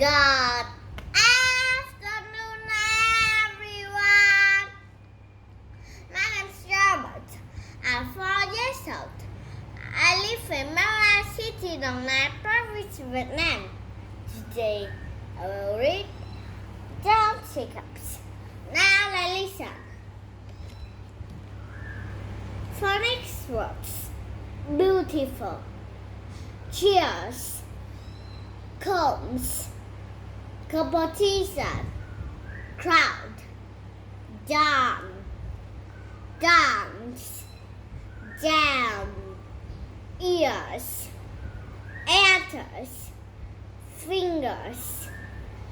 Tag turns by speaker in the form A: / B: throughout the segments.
A: Good afternoon, everyone. My name's Robert. I'm 4 years old. I live in Mara City, Đồng Nai Province, Vietnam. Today, I will read John's Hiccups. Now let's listen. Phonics words. Beautiful. Cheers. Combs. Competition. Crowd. Dawn. Dance. Jam. Ears. Enters. Fingers.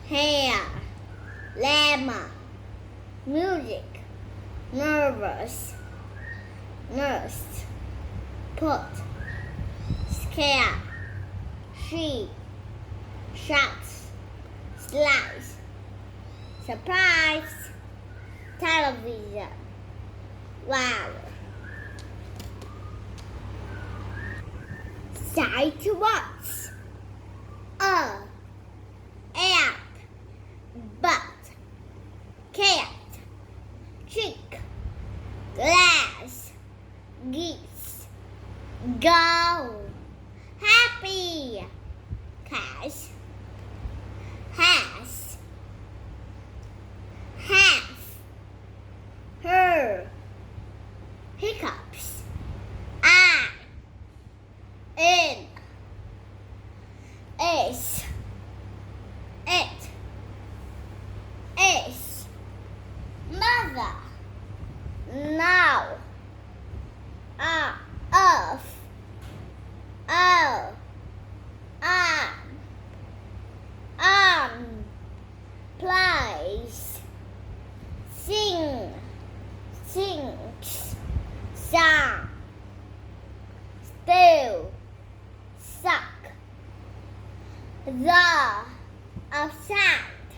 A: Hair. Lemon. Music. Nervous. Nurse. Put. Scare. She. Shots. Slice. Surprise. Television. Wow. Sight words. App. Butt. Cat. Chick. Glass. Geese. Go. Happy. Cash. Has. Half. Her. Hiccups. I. In. Is. It. Is. Mother. Now. Of. Oh. On. Plays. Sing. Sings. Song. Still. Suck. The. Of sound.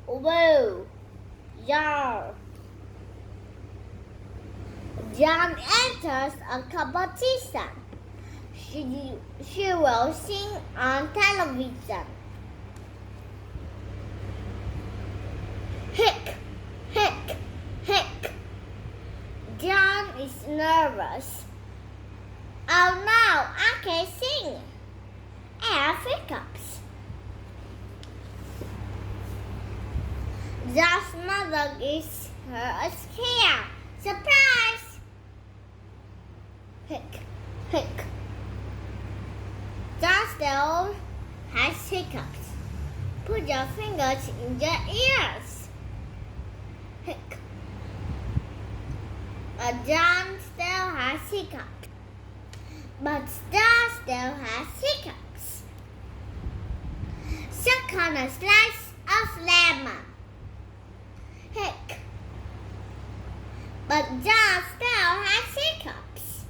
A: Woo. Yar. John enters a competition. She will sing on television. Hick, hick, hick. John is nervous. Oh no, I can't sing. I have hiccups. John's mother gives her a scare. Surprise! Hick, hick. John still has hiccups. Put your fingers in your ears. Hick. John still has hiccups. But John still has hiccups. Suck on a slice of lemon. Hick. But John still has hiccups.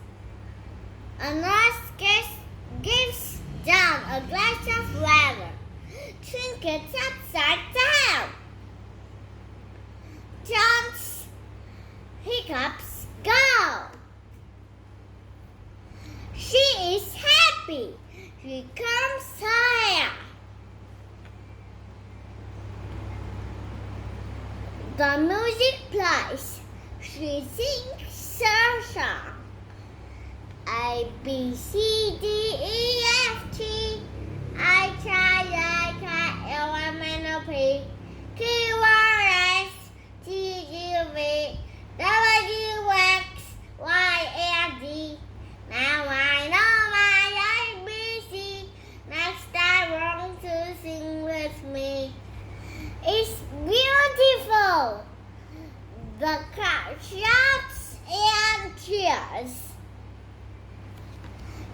A: A nurse gives John a glass of water. Drink it upside down. John's hiccups go. She is happy. She combs her hair. The music plays. She sings her song. A, B, C, D, E, F, G, I, L, M, N, O, P, Q, R, S, T, U, V, W, X, Y, and Z. Now I know my ABC. Next I want to sing with me. It's beautiful. The crowd shouts and cheers.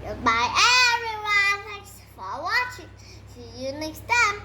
A: Goodbye, everyone. Thanks for watching. See you next time.